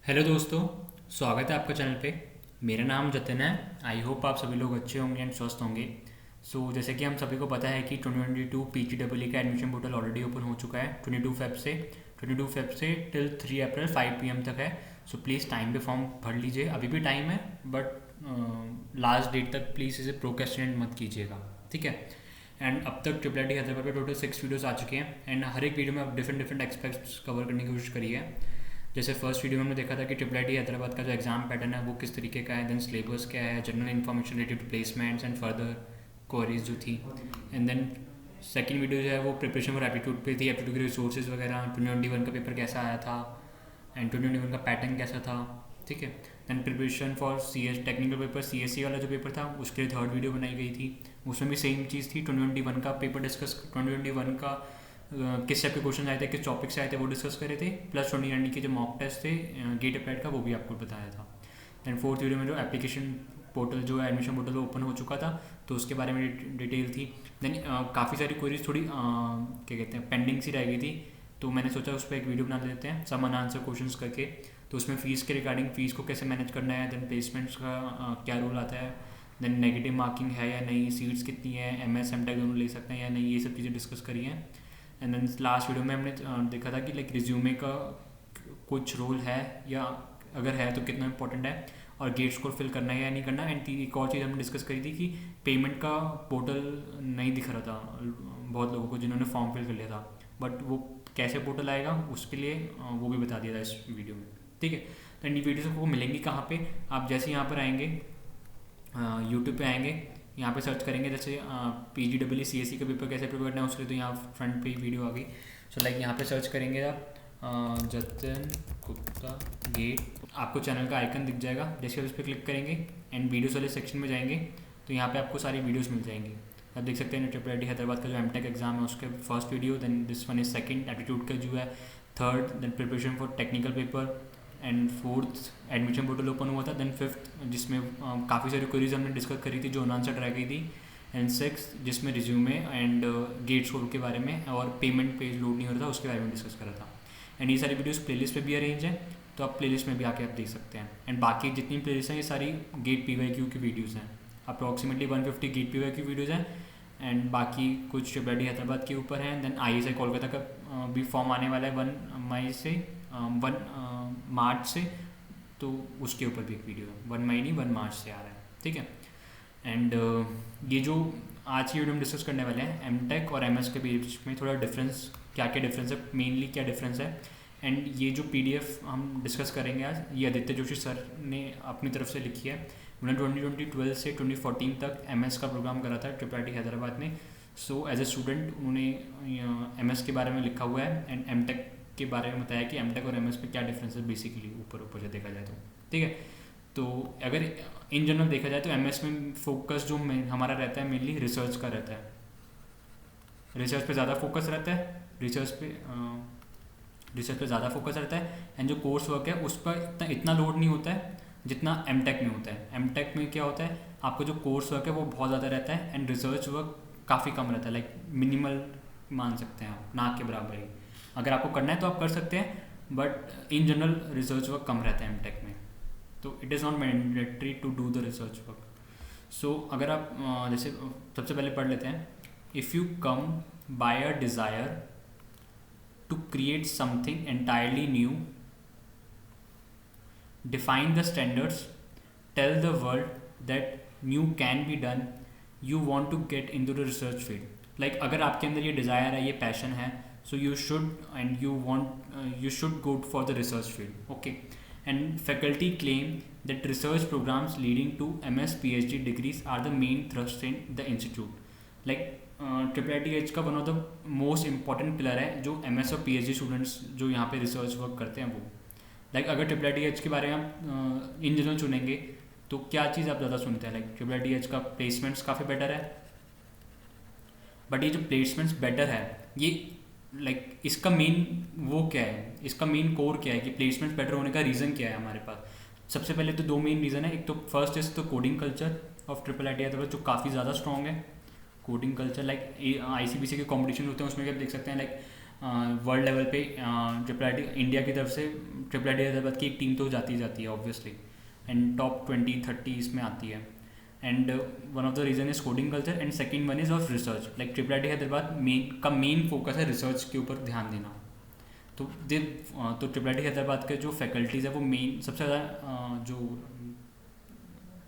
Hello दोस्तों, स्वागत है आपका चैनल पे। मेरा नाम जतिन है। आई होप आप सभी लोग अच्छे होंगे एंड स्वस्थ होंगे। जैसे कि हम सभी को पता है कि 2022 PGEE का एडमिशन पोर्टल ऑलरेडी ओपन हो चुका है 22 फेब से टिल 3 अप्रैल 5 PM तक है। प्लीज़ टाइम पे फॉर्म भर लीजिए, अभी भी टाइम है, बट लास्ट डेट तक प्लीज़ इसे प्रोक्रेस्टिनेट मत कीजिएगा, ठीक है। एंड अब तक ट्रिपल आई टी हैदराबाद पे टोटल 6 वीडियोस आ चुके हैं एंड हर एक वीडियो में आप डिफरेंट डिफरेंट एक्सपेक्ट्स कवर करने की कोशिश करी है। जैसे फर्स्ट वीडियो में हमने देखा था कि ट्रिपल आई टी हैदराबाद का जो एग्जाम पैटर्न है वो किस तरीके का है, देन सिलेबस क्या है, general information related to placements and further queries जो थी। एंड देन सेकंड वीडियो जो है वो प्रिपरेशन फॉर एप्टीट्यूड पे थी, एप्टीट्यूड के रिसोर्सेज वगैरह, 2021 का पेपर कैसा आया था एंड 2021 का पैटर्न कैसा था, ठीक है। Then preparation for CS technical paper, CSE वाला जो पेपर था उसके लिए थर्ड वीडियो बनाई गई थी, उसमें भी सेम चीज़ थी। 2021 का पेपर डिस्कस, 2021 का किस टाइप के क्वेश्चन आए थे, किस टॉपिक से आए थे वो डिस्कस करे थे, प्लस 2020 के जो मॉक टेस्ट थे गेट अप्लाइड का वो भी आपको बताया था। दैन फोर्थ वीडियो में जो एप्लीकेशन पोर्टल जो है एडमिशन पोर्टल ओपन हो चुका था तो उसके बारे में डिटेल थी। देन काफ़ी सारी क्वेरीज थोड़ी क्या कहते हैं पेंडिंग सी रह गई थी, तो मैंने सोचा उस पर एक वीडियो बना देते हैं सम आंसर क्वेश्चंस करके। तो उसमें फ़ीस के रिगार्डिंग फ़ीस को कैसे मैनेज करना है, देन प्लेसमेंट्स का क्या रोल आता है, देन नेगेटिव मार्किंग है या नहीं, सीट्स कितनी है, MS MTech दोनों ले सकते हैं या नहीं, ये सब चीज़ें डिस्कस करी हैं। एंड देन लास्ट वीडियो में हमने देखा था कि लाइक रिज्यूमे का कुछ रोल है या अगर है तो कितना इंपॉर्टेंट है, और गेट स्कोर फिल करना है या नहीं करना। एंड एक और चीज़ हमने डिस्कस करी थी कि पेमेंट का पोर्टल नहीं दिख रहा था बहुत लोगों को जिन्होंने फॉर्म फिल कर लिया था, बट वो कैसे पोर्टल आएगा उसके लिए वो भी बता दिया था इस वीडियो में, ठीक है। तो इन वीडियोज़ आपको मिलेंगी कहाँ पे, आप जैसे यहाँ पर आएंगे यूट्यूब पे आएंगे, यहाँ पे सर्च करेंगे जैसे PGEE CSE का पेपर कैसे प्रिपेयर करना है उसके लिए, तो यहाँ फ्रंट पे वीडियो आ गई। लाइक यहाँ पे सर्च करेंगे आप जतिन गुप्ता गेट, आपको चैनल का आइकन दिख जाएगा। जैसे आप इस पर क्लिक करेंगे एंड वीडियोस वाले सेक्शन में जाएंगे तो यहाँ पे आपको सारी वीडियोस मिल जाएंगी। आप देख सकते हैं ट्रिपल आई टी हैदराबाद का जो MTech एग्जाम है उसके first video, then this one is second, aptitude का जो है third, then preparation for technical paper, and fourth admission portal open हुआ था, देन फिफ्थ जिसमें काफ़ी सारी क्वेरीज हमने डिस्कस करी थी जो अनआंसर्ड रह गई थी, एंड सिक्स जिसमें रिज्यूमे एंड गेट स्कोर के बारे में और पेमेंट पेज लोड नहीं हो रहा था उसके बारे में डिस्कस करा था। एंड ये सारी वीडियोस प्लेलिस्ट पे भी अरेंज है, तो आप प्लेलिस्ट में भी आके आप देख सकते हैं। एंड बाकी जितनी प्लेलिस्ट हैं ये सारी गेट PYQ की वीडियोज़ हैं, अप्रॉक्सीमेटली 150 गेट PYQ वीडियोज़ हैं, एंड बाकी कुछ ट्रिपल आई टी हैदराबाद के ऊपर हैं। देन ISI कोलकाता का भी फॉर्म आने वाला है 1 मई से 1 मार्च से, तो उसके ऊपर भी एक वीडियो है, 1 मई नहीं 1 मार्च से आ रहा है, ठीक है। एंड ये जो आज की वीडियो में डिस्कस करने वाले हैं MTech और MS के बीच में थोड़ा डिफरेंस, क्या क्या डिफरेंस है, मेनली क्या डिफरेंस है। एंड ये जो PDF हम डिस्कस करेंगे आज, ये आदित्य जोशी सर ने अपनी तरफ से लिखी है। उन्होंने 2012 से 2014 तक MS का प्रोग्राम करा था ट्रिपल आई टी हैदराबाद में। एज ए स्टूडेंट उन्होंने MS के बारे में लिखा हुआ है एंड MTech के बारे में बताया कि MTech और MS में क्या डिफरेंस है बेसिकली, ऊपर से देखा जाए तो, ठीक है। तो अगर इन जनरल देखा जाए तो MS में फोकस जो हमारा रहता है मेनली रिसर्च का रहता है, रिसर्च पे ज़्यादा फोकस रहता है, रिसर्च पे ज़्यादा फोकस रहता है। एंड जो कोर्स वर्क है उस पर इतना लोड नहीं होता है जितना MTech में होता है। MTech में क्या होता है, आपका जो कोर्स वर्क है वो बहुत ज़्यादा रहता है एंड रिसर्च वर्क काफ़ी कम रहता है, लाइक मिनिमल मान सकते हैं आप, ना के बराबर ही। अगर आपको करना है तो आप कर सकते हैं, but in general research work कम रहता है MTech में, तो it is not mandatory to do the research work. अगर आप जैसे सबसे पहले पढ़ लेते हैं, if you come by a desire to create something entirely new, define the standards, tell the world that new can be done, you want to get into the research field। like अगर आपके अंदर ये desire है, ये passion है, so you should and you should go for the research field, okay। and faculty claim that research programs leading to MS PhD degrees are the main thrust in the institute। like triple I T H का one of the most important pillar है जो MS और PhD students जो यहाँ पे research work करते हैं वो। लाइक अगर ट्रिपल आई टी एच के बारे में आप इन जनरल चुनेंगे तो क्या चीज़ आप ज़्यादा सुनते हैं, like triple I T H का प्लेसमेंट्स काफ़ी बेटर है, बट ये जो प्लेसमेंट्स बेटर है ये लाइक इसका मेन वो क्या है, इसका मेन कोर क्या है कि प्लेसमेंट्स बेटर होने का रीज़न क्या है हमारे पास। सबसे पहले तो दो मेन रीज़न है, एक तो first is the coding culture of triple I T Hyderabad जो काफ़ी ज़्यादा स्ट्रॉन्ग है। कोडिंग कल्चर लाइक ICBC के कॉम्पिटिशन होते हैं उसमें भी आप देख सकते हैं, लाइक वर्ल्ड लेवल पे ट्रिपल आई इंडिया की तरफ से ट्रिपल आई हैदराबाद की एक टीम तो जाती जाती है ऑब्वियसली, एंड टॉप 20-30 इसमें आती है. And one of the reason is coding culture and second one is of research. Like triple I Hyderabad main focus है रिसर्च के ऊपर ध्यान देना. तो ट्रिपल आई हैदराबाद के जो फैकल्टीज़ है वो मेन सबसे ज़्यादा जो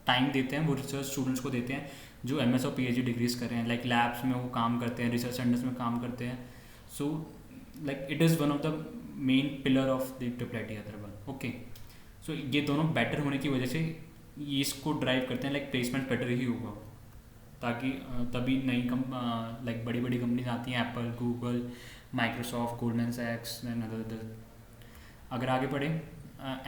टाइम देते हैं वो रिसर्च स्टूडेंट्स को देते हैं जो MS और PhD डिग्रीज कर रहे हैं. लाइक लैब्स में वो काम करते हैं, रिसर्च सेंटर्स में काम करते हैं. So like it is one of the main pillar of the triple I Hyderabad. Okay, so ये दोनों बेटर होने की वजह से ये इसको ड्राइव करते हैं. लाइक प्लेसमेंट बेटर ही होगा ताकि तभी नई लाइक बड़ी बड़ी कंपनीज आती हैं, एप्पल, गूगल, माइक्रोसॉफ्ट, गोल्डमैन सैक्स एंड अदर. अगर आगे बढ़े,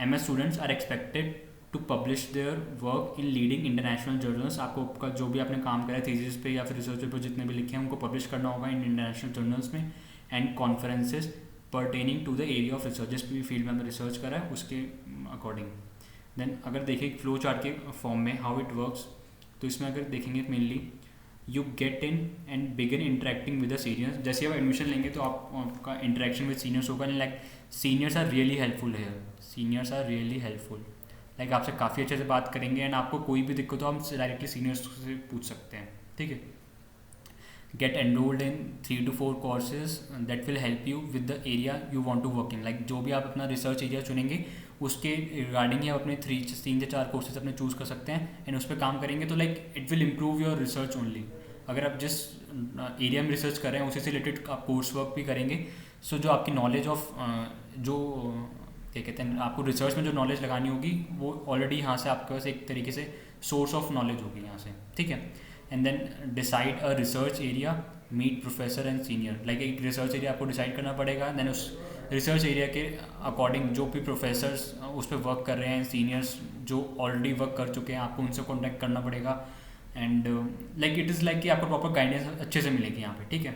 MS students are expected to publish their work in leading international journals. आपको जो भी आपने काम करा है थीसिस पे या फिर रिसर्च पेपर जितने भी लिखे हैं उनको पब्लिश करना होगा इन इंटरनेशनल जर्नल्स में, and conferences pertaining to the area of research. जिस भी फील्ड में हमने रिसर्च करा है उसके अकॉर्डिंग. देन अगर देखें फ्लो चार्ट के फॉर्म में हाउ इट वर्क्स, तो इसमें अगर देखेंगे mainly you get in and begin interacting with the seniors. जैसे आप एडमिशन लेंगे तो आपका इंटरेक्शन विद सीनियर्स होगा. Like seniors are really helpful है, seniors are really helpful. Like आपसे काफ़ी अच्छे से बात करेंगे एंड आपको कोई भी दिक्कत हो हम डायरेक्टली सीनियर्स से पूछ सकते हैं. ठीक है. Get enrolled in 3 to 4 courses that will help you with the area you want to work in. Like जो भी आप अपना रिसर्च एरिया चुनेंगे उसके रिगार्डिंग ही आप अपने 3 से 4 कोर्सेज अपने चूज़ कर सकते हैं एंड उस पर काम करेंगे. तो like it will improve your research only. अगर आप जिस एरिया में रिसर्च कर रहे हैं उसी से रिलेटेड आप कोर्स वर्क भी करेंगे. सो जो आपकी नॉलेज ऑफ जो क्या कहते हैं आपको रिसर्च में जो नॉलेज लगानी होगी वो ऑलरेडी यहाँ से आपके पास एक तरीके से सोर्स ऑफ नॉलेज होगी यहाँ से. ठीक है. And then decide a research area, meet professor and senior. Like एक रिसर्च एरिया आपको डिसाइड करना पड़ेगा. देन उस रिसर्च एरिया के अकॉर्डिंग जो भी प्रोफेसर्स उस पर वर्क कर रहे हैं, सीनियर्स जो ऑलरेडी वर्क कर चुके हैं, आपको उनसे कॉन्टैक्ट करना पड़ेगा. And like it is like कि आपको प्रॉपर गाइडेंस अच्छे से मिलेगी यहाँ पे. ठीक है.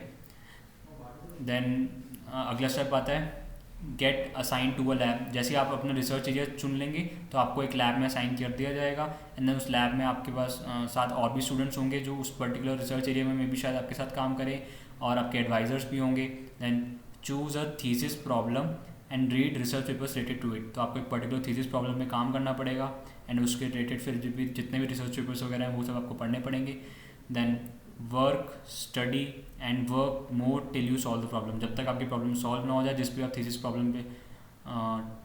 देन अगला स्टेप आता है get assign to a lab. जैसे आप अपना रिसर्च एरिया चुन लेंगे तो आपको एक लैब में असाइन कर दिया जाएगा. एंड देन उस लैब में आपके पास साथ और भी स्टूडेंट्स होंगे जो उस पर्टिकुलर रिसर्च एरिया में भी शायद आपके साथ काम करें, और आपके एडवाइजर्स भी होंगे. Then choose a thesis problem and read research papers related to it. तो आपको एक पर्टिकुलर थीसिस प्रॉब्लम में काम करना पड़ेगा एंड उसके रिलेटेड फिर जितने भी रिसर्च पेपर्स वगैरह हैं वो सब आपको पढ़ने पड़ेंगे. Then work, study and work more till you solve the problem. जब तक आपकी प्रॉब्लम सॉल्व ना हो जाए, जिस भी आप थीसिस प्रॉब्लम पे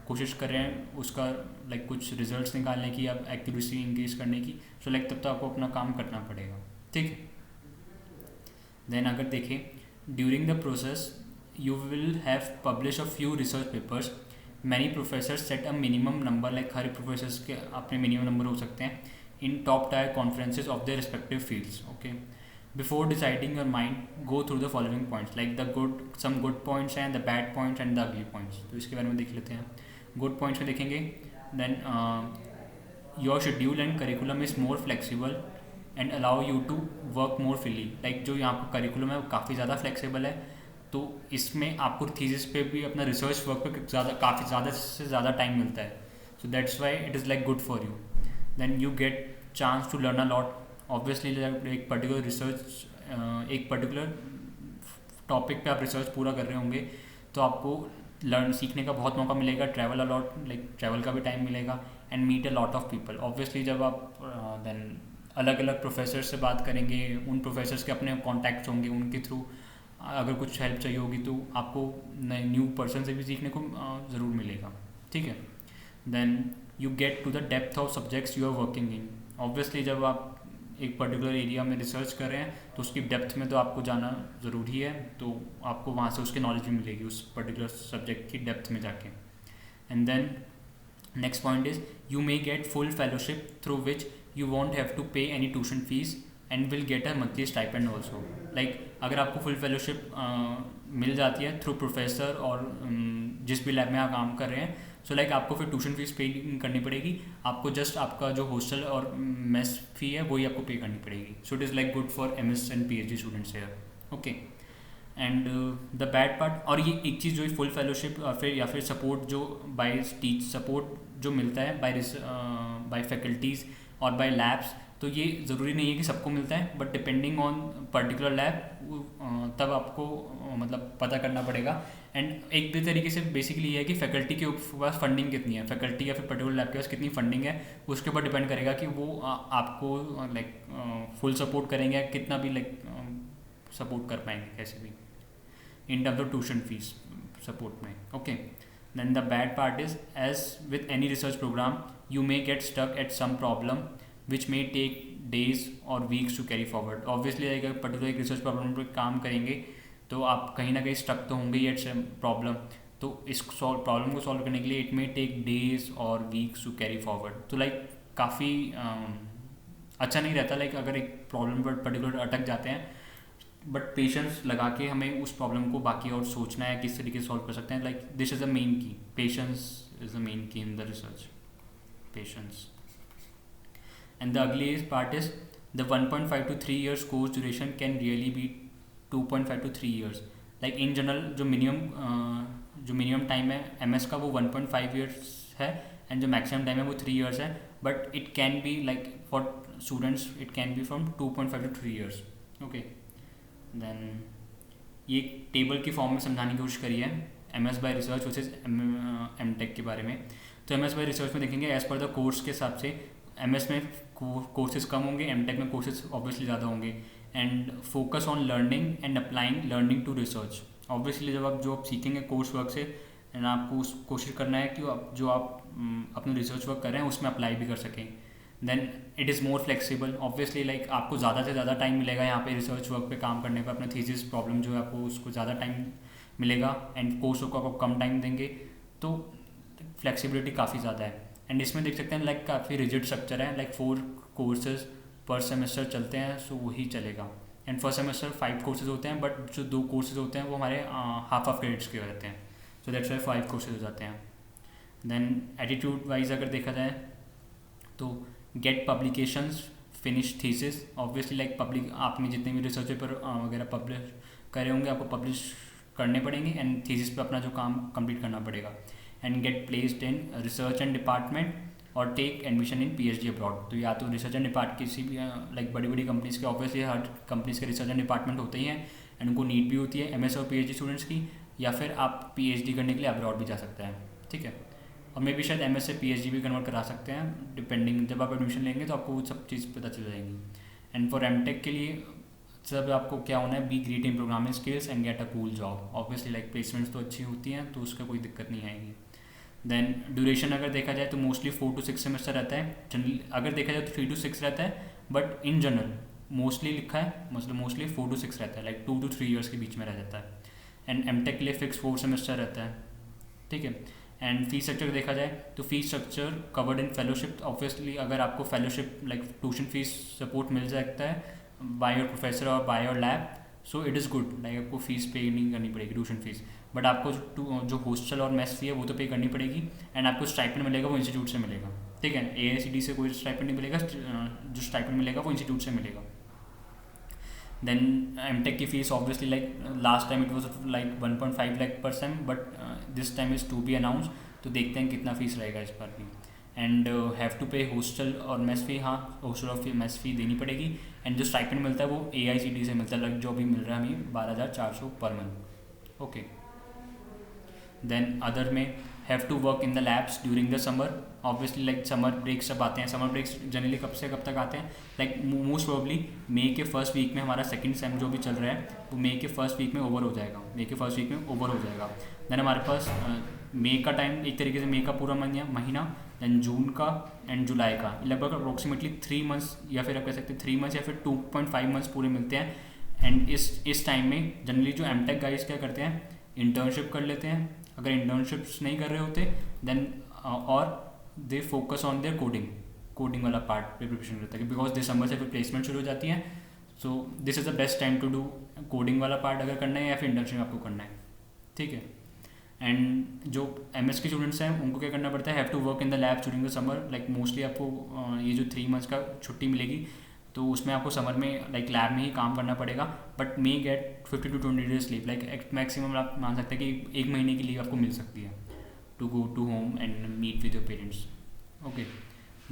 कोशिश कर रहे हैं उसका लाइक कुछ रिजल्ट्स निकालने की या एक्यूरेसी इंक्रीज करने की, सो लाइक तब तक आपको अपना काम करना पड़ेगा. ठीक है. देन अगर देखें during the process you will have published a few research papers. Many professors set a minimum number, like her professors के अपने मिनिमम नंबर हो सकते हैं in top tier conferences of their respective fields. Okay. Before deciding your mind, go through the following points, like some good points and the bad points and the ugly points. तो इसके बारे में देख लेते हैं. Good points में देखेंगे. Then your schedule and curriculum is more flexible and allow you to work more freely. Like जो यहाँ पर curriculum है वो काफ़ी ज़्यादा flexible है, तो इसमें आपको थीसिस पे भी अपना रिसर्च वर्क पे काफ़ी ज़्यादा से ज़्यादा टाइम मिलता है. So that's why it is like good for you. Then you get chance to learn a lot. Obviously एक पर्टिकुलर रिसर्च एक पर्टिकुलर टॉपिक पे आप रिसर्च पूरा कर रहे होंगे तो आपको सीखने का बहुत मौका मिलेगा. Travel a lot, like travel का भी टाइम मिलेगा. And meet a lot of people. Obviously जब आप देन अलग अलग प्रोफेसर से बात करेंगे, उन प्रोफेसर्स के अपने कॉन्टैक्ट्स होंगे, उनके थ्रू अगर कुछ हेल्प चाहिए होगी तो आपको नए न्यू पर्सन से भी सीखने को ज़रूर मिलेगा. ठीक है. Then you get to the depth of subjects you are working in. Obviously जब आप एक पर्टिकुलर एरिया में रिसर्च कर रहे हैं तो उसकी डेप्थ में तो आपको जाना ज़रूरी है, तो आपको वहाँ से उसकी नॉलेज भी मिलेगी उस पर्टिकुलर सब्जेक्ट की डेप्थ में जाके. And then next point is you may get full fellowship through which you won't have to pay any tuition fees and will get a monthly stipend also. Like अगर आपको full fellowship मिल जाती है through professor और जिस भी lab में आप काम कर रहे हैं, सो लाइक आपको फिर ट्यूशन फीस पे करनी पड़ेगी. आपको जस्ट आपका जो हॉस्टल और मेस फी है वही आपको पे करनी पड़ेगी. So it is like good for MS and PhD students है. Okay. And the bad part, और ये एक चीज़ जो फुल फेलोशिप फिर या फिर सपोर्ट जो बाय टीच सपोर्ट जो मिलता है बाय फैकल्टीज़ और बाय लैब्स, तो ये ज़रूरी नहीं है कि सबको मिलता है, but depending on particular lab तब आपको मतलब पता करना पड़ेगा। एंड एक भी तरीके से बेसिकली ये है कि फैकल्टी के पास फंडिंग कितनी है, फैकल्टी या फिर पर्टिकुलर लैब के पास कितनी फंडिंग है, उसके ऊपर डिपेंड करेगा कि वो आपको लाइक फुल सपोर्ट करेंगे, कितना भी लाइक सपोर्ट कर पाएंगे कैसे भी in terms of tuition fees support में। Okay, then the bad part is as with any research programme you may get stuck at some problem which may take days or weeks to carry forward. Obviously अगर particular एक research problem पर काम करेंगे तो आप कहीं ना कहीं स्टक तो होंगे ही एट सम प्रॉब्लम, तो इस प्रॉब्लम को सॉल्व करने के लिए it may take days or weeks to carry forward. तो लाइक काफ़ी अच्छा नहीं रहता लाइक अगर एक प्रॉब्लम पर पर्टिकुलर अटक जाते हैं, बट पेशेंस लगा के हमें उस प्रॉब्लम को बाकी और सोचना है किस तरीके से सॉल्व कर सकते हैं। Like this is the main की, पेशेंस इज द मेन की in the research, patience. And the ugliest part is the 1.5 to 3 years course duration can really be 2.5 to 3 years। Like in general जो minimum time है MS का वो 1.5 years है, and जो maximum time है वो 3 years है, but it can be like for students it can be from 2.5 to 3 years। Okay, then ये टेबल की फॉर्म में समझाने की कोशिश करी है MS by research versus MTech के बारे में। तो MS बाय रिसर्च में देखेंगे एज पर द कोर्स के हिसाब से MS में कोर्सेज कम होंगे, MTech में कोर्सेज ऑब्वियसली ज़्यादा होंगे। And focus on learning and applying learning to research. Obviously जब आप सीखेंगे कोर्स वर्क से, एंड आपको कोशिश करना है कि आप अपने रिसर्च वर्क कर रहे हैं उसमें अप्लाई भी कर सकें। Then it is more flexible. Obviously like आपको ज़्यादा से ज़्यादा टाइम मिलेगा यहाँ पे रिसर्च वर्क पे काम करने पर, अपने थीसिस प्रॉब्लम जो है आपको उसको ज़्यादा टाइम मिलेगा, एंड कोर्स वर्क को आपको कम टाइम देंगे, तो फ्लेक्सिबिलिटी काफ़ी ज़्यादा है। एंड इसमें देख सकते हैं लाइक काफ़ी रिजिड स्ट्रक्चर है, लाइक 4 कोर्सेज पर सेमेस्टर चलते हैं, सो वही चलेगा। एंड फर्स्ट सेमेस्टर 5 कोर्सेज होते हैं, बट जो 2 कोर्सेज होते हैं वो हमारे हाफ क्रेडिट्स के रहते हैं, सो दैट्स वाई 5 कोर्सेज हो जाते हैं। देन एटीट्यूड वाइज अगर देखा जाए तो get publications, finish thesis. Obviously like public आपने जितने भी रिसर्च पेपर वगैरह पब्लिश करे होंगे आपको पब्लिश करने पड़ेंगे, एंड थीसिस पे अपना जो काम कंप्लीट करना पड़ेगा। And get placed in research and department or take admission in PhD abroad. तो या तो रिसर्च एंड डिपार्ट किसी भी लाइक बड़ी बड़ी कंपनीज़ के, ऑब्वियसली हर कंपनीज़ के रिसर्च एंड डिपार्टमेंट होते ही हैं, एंड उनको नीड भी होती है MS और PhD स्टूडेंट्स की, या फिर आप PhD करने के लिए अब्रॉड भी जा सकते हैं, ठीक है। और मे भी शायद MS से PhD भी कन्वर्ट करा सकते हैं, डिपेंडिंग जब आप एडमिशन लेंगे तो आपको वो सब चीज़ पता चल जाएंगी। एंड फॉर MTech के लिए सब आपको क्या होना है, be great in programming skills and get a cool job. Obviously like placements तो अच्छी होती हैं, तो उसका कोई दिक्कत नहीं आएगी। देन ड्यूरेशन अगर देखा जाए तो मोस्टली 4 to 6 सेमेस्टर रहता है, जनरली अगर देखा जाए तो 3 to 6 रहता है, बट इन जनरल मोस्टली लिखा है मतलब मोस्टली 4 to 6 रहता है, लाइक 2 to 3 years के बीच में रह जाता है। एंड MTech के लिए फिक्स 4 सेमेस्टर रहता है, ठीक है। एंड फीस स्ट्रक्चर देखा जाए तो fees structure covered in fellowship. Obviously अगर आपको fellowship like tuition fees support मिल सकता है by your professor or by your lab, so it is good, like आपको फीस पे नहीं करनी पड़ेगी ट्यूशन फीस, बट आपको जो हॉस्टल और मेस फी है वो तो पे करनी पड़ेगी। एंड आपको स्टाइपेंड मिलेगा वो इंस्टीट्यूट से मिलेगा, ठीक है। AICTE से कोई स्टाइपेंड नहीं मिलेगा, जो स्टाइपेंड मिलेगा वो इंस्टीट्यूट से मिलेगा। देन MTech की fees obviously like last time it was like 1.5 lakh per sem, but this time is to be announce, तो देखते हैं कितना फीस रहेगा इस बार भी। And have to pay hostel और मेस फी, हाँ हॉस्टल और मेस फी देनी पड़ेगी। एंड जो स्टाइपेंड मिलता है वो AICTE से मिलता है, लाइक जो भी मिल रहा है हमें 12,400 per month, okay. Then other में have to work in the labs during the summer. Obviously like summer breaks जब आते हैं, समर ब्रेक्स जनरली कब से कब तक आते हैं, लाइक मोस्ट प्रोबेबली मई के फर्स्ट वीक में हमारा सेकंड सेम जो भी चल रहा है वो मई के फर्स्ट वीक में ओवर हो जाएगा, देन हमारे पास मई का टाइम एक तरीके से मई का पूरा महीना, देन जून का एंड जुलाई का, लगभग अप्रोक्सीमेटली 3 months या फिर आप कह सकते हैं 3 months या फिर 2.5 months पूरे मिलते हैं। एंड इस टाइम में जनरली जो MTech गाइज क्या करते हैं, इंटर्नशिप कर लेते हैं, अगर इंटर्नशिप्स नहीं कर रहे होते देन और they focus on their coding वाला पार्ट पे प्रिपरेशन करता है, बिकॉज दिसंबर से फिर प्लेसमेंट शुरू हो जाती है, so this is the best time to do coding वाला पार्ट अगर करना है या फिर इंटर्नशिप आपको करना है, ठीक है। एंड जो MS के स्टूडेंट्स हैं उनको क्या करना पड़ता है, have to work in the lab during the summer, like mostly आपको ये जो 3 months का छुट्टी मिलेगी तो उसमें आपको समर में लाइक लैब में ही काम करना पड़ेगा, but may gate 50 to 20 days leave, like maximum आप मान सकते हैं कि 1 महीने की लीव आपको मिल सकती है to go to home and meet with your parents, okay.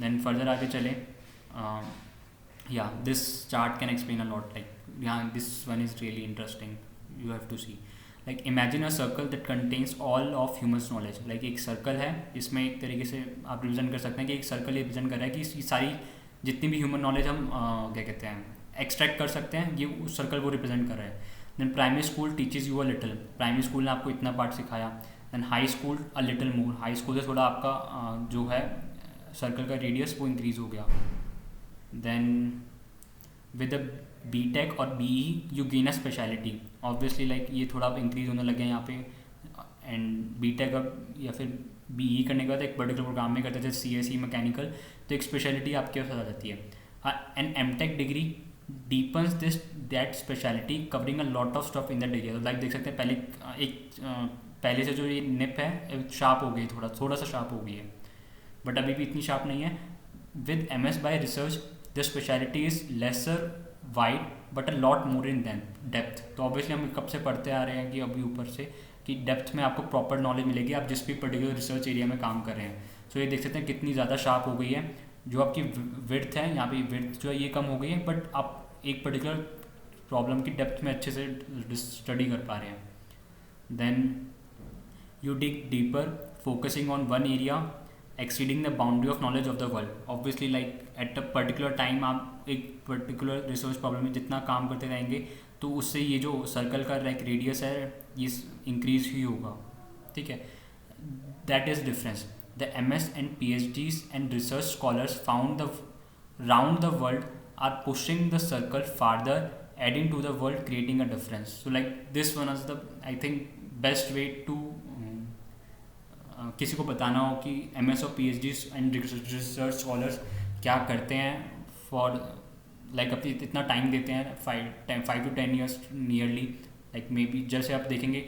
Then further आगे चलें, Yeah, this chart can explain a lot. Like, yeah, this one is really interesting. You have to see. Like, imagine a circle that contains all of humans knowledge. Like, एक circle है, इसमें एक तरीके से आप represent कर सकते हैं कि एक सर्कल ये रिप्रेजेंट कर रहा है कि ये सारी जितनी भी ह्यूमन नॉलेज हम क्या कहते हैं एक्सट्रैक्ट कर सकते हैं, ये उस सर्कल को रिप्रेजेंट कर रहा है. Then primary school teaches you a little. Primary school ने आपको इतना पार्ट सिखाया. Then high school a little more. High school से थोड़ा आपका जो है सर्कल का रेडियस वो इंक्रीज हो गया. Then with the B Tech or B E you gain a speciality. Obviously like ये थोड़ा इंक्रीज होने लगे हैं यहाँ पे. एंड बी टेक अब या फिर बी ई करने के बाद एक पर्टिकुलर प्रोग्राम में करते थे सी एस ई मैकेनिकल, तो एक स्पेशलिटी आपके पास आ जाती है. And M Tech degree deepens this that speciality covering a lot of stuff in that area. तो लाइक देख सकते हैं पहले से जो ये निप है शार्प हो गई, थोड़ा सा शार्प हो गई है, बट अभी भी इतनी शार्प नहीं है. With M S by research the speciality is lesser wide but a lot more in depth. तो ऑब्वियसली हम कब से पढ़ते आ रहे हैं कि अभी ऊपर से कि डेप्थ में आपको प्रॉपर नॉलेज मिलेगी आप जिस भी पर्टिकुलर रिसर्च एरिया में काम कर रहे हैं. सो ये देख सकते हैं कितनी ज़्यादा शार्प हो गई है. जो आपकी विड्थ है यहाँ पे विड्थ जो है ये कम हो गई है, बट आप एक पर्टिकुलर प्रॉब्लम की डेप्थ में अच्छे से स्टडी कर पा रहे हैं. Then you dig deeper focusing on one area exceeding the boundary of knowledge of the world. Obviously like at a particular time आप एक particular research problem में जितना काम करते रहेंगे तो उससे ये जो सर्कल का लाइक रेडियस है ये इंक्रीज ही होगा. ठीक है, that is difference. The MS and PhDs and research scholars found the round the world are pushing the circle farther, adding to the world, creating a difference. So like this one is the I think best way to किसी को बताना हो कि MS और PhD and research scholars क्या करते हैं for like अपनी इतना टाइम देते हैं 5 to 10 years nearly. Like may be जैसे आप देखेंगे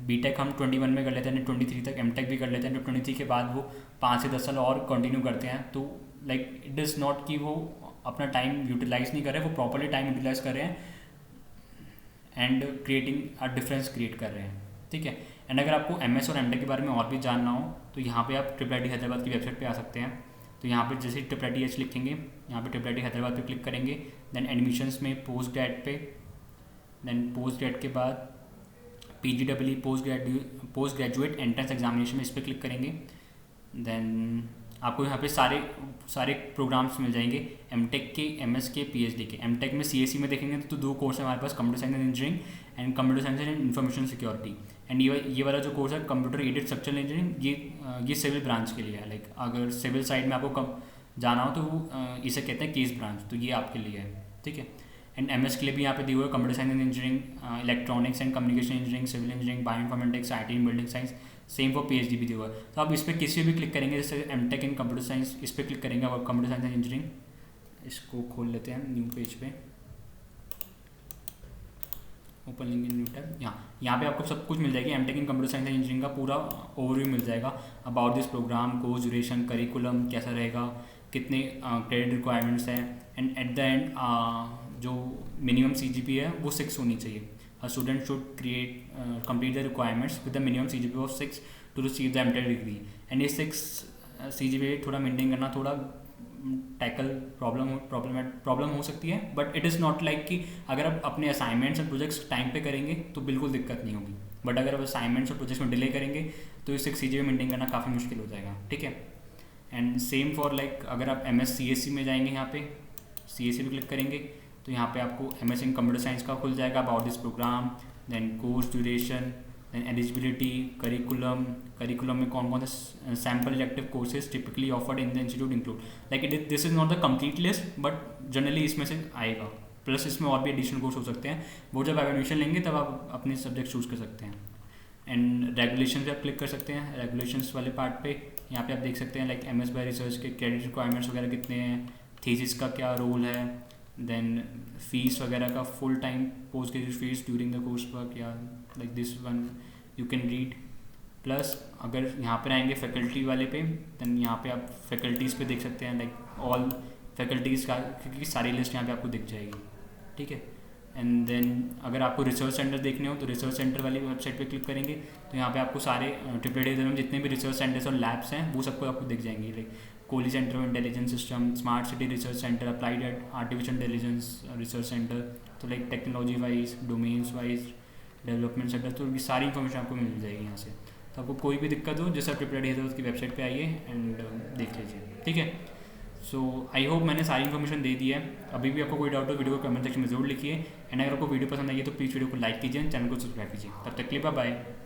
बी टेक हम 21 में कर लेते हैं, 23 तक एम टेक भी कर लेते हैं, तो 23 के बाद वो 5 से 10 साल और कंटिन्यू करते हैं. तो लाइक इट इज़ नॉट कि वो अपना टाइम यूटिलाइज नहीं कर रहे, वो प्रॉपरली टाइम यूटिलाइज कर रहे हैं and creating a difference create कर रहे हैं. ठीक है, एंड अगर आपको MS और MTech के बारे में और भी जानना हो तो यहाँ पे आप IIIT हैदराबाद की वेबसाइट पे आ सकते हैं. तो यहाँ पे जैसे IIIT लिखेंगे, यहाँ पे IIIT हैदराबाद पे क्लिक करेंगे. देन एडमिशन्स में पोस्ट ग्रेड पे, देन पोस्ट ग्रेड के बाद PGEE post graduate entrance examination में इस पर क्लिक करेंगे. देन आपको यहाँ पे सारे प्रोग्राम्स मिल जाएंगे MTech के, MS के, PhD के. MTech में CSE में देखेंगे तो 2 कोर्स है हमारे पास, computer science and engineering and computer science and information security. And ये वाला जो कोर्स है कंप्यूटर एडेड स्ट्रक्चरल इंजीनियरिंग, ये सिविल ब्रांच के लिए है. लाइक अगर सिविल साइड में आपको कम जाना हो तो इसे कहते हैं केस ब्रांच, तो ये आपके लिए है. ठीक है, एंड MS के लिए भी यहाँ पे दिए हुए computer science and engineering, electronics and communication engineering, civil engineering, bioinformatics, IT and building science. Same for PhD भी दिया हुआ है. तो आप इस पर किसी भी क्लिक करेंगे, जैसे MTech इन कंप्यूटर साइंस, इस पर क्लिक करेंगे आप कंप्यूटर साइंस एंड इंजीनियरिंग. इसको खोल लेते हैं न्यू पेज पे, open link in new tab. यहाँ पे आपको सब कुछ मिल जाएगी. MTech in computer science and engineering का पूरा ओवरव्यू मिल जाएगा about this program, course duration, curriculum कैसा रहेगा, कितने क्रेडिट रिक्वायरमेंट्स हैं, एंड एट द एंड जो मिनिमम CGPA है वो 6 होनी चाहिए. A student should complete the requirements with the minimum CGPA of 6 to receive the MTech degree. And ये 6 CGPA थोड़ा मेंटेन करना थोड़ा टैकल प्रॉब्लम हो सकती है, but it is not like कि अगर आप अपने असाइनमेंट्स और प्रोजेक्ट्स टाइम पे करेंगे तो बिल्कुल दिक्कत नहीं होगी. बट अगर आप असाइनमेंट्स और प्रोजेक्ट्स में डिले करेंगे तो ये 6 CGPA मेंटेन करना काफ़ी मुश्किल हो जाएगा. ठीक है, एंड सेम फॉर लाइक अगर आप MS CSE में जाएंगे, यहाँ पे CSE पे क्लिक करेंगे तो यहाँ पे आपको MS इन कंप्यूटर साइंस का खुल जाएगा about this program. Then course duration, then eligibility, curriculum में कौन कौन से sample elective courses typically offered in the institute include. Like this is not the complete list, but generally इसमें से आएगा. प्लस इसमें और भी एडिशनल कोर्स हो सकते हैं, वो जब आप एडमिशन लेंगे तब आप अपने सब्जेक्ट चूज़ कर सकते हैं. एंड रेगुलेशन पे आप क्लिक कर सकते हैं. रेगुलेशंस वाले पार्ट पे यहाँ पे आप देख सकते हैं लाइक MS बाय रिसर्च के क्रेडिट रिक्वायरमेंट्स वगैरह कितने हैं, थीसिस का क्या रोल है, देन फीस वगैरह का, full time post graduate fees during the course work, या like this one you can read. Plus अगर यहाँ पर आएंगे फैकल्टी वाले पे, देन यहाँ पे आप फैकल्टीज़ पे देख सकते हैं लाइक ऑल फैकल्टीज़ का, क्योंकि सारी लिस्ट यहाँ पे आपको दिख जाएगी. ठीक है, एंड देन अगर आपको रिसर्च सेंटर देखने हो तो रिसर्च सेंटर वाली वेबसाइट पे क्लिक करेंगे तो यहाँ पे आपको सारे ट्रिपल में जितने भी रिसर्च सेंटर्स और लैब्स हैं वो सबको आपको दिख जाएंगे, like Kohli centre of intelligence system, smart city research centre, applied artificial intelligence research centre, तो like technology wise, domains wise, development centre, तो ये सारी इन्फॉर्मेशन आपको मिल जाएगी यहाँ से। तो आपको कोई भी दिक्कत हो जैसा ट्रिपल है उसकी वेबसाइट पे आइए एंड देख लीजिए, ठीक है। सो आई होप मैंने सारी इन्फॉर्मेशन दे दी है। अभी भी आपको कोई डाउट हो वीडियो को कमेंट सेक्शन में जरूर लिखिए, एंड अगर आपको वीडियो पसंद आई है तो प्लीज़ वीडियो को लाइक कीजिए, चैनल को सब्सक्राइब कीजिए। तब तक के लिए बाय बाय।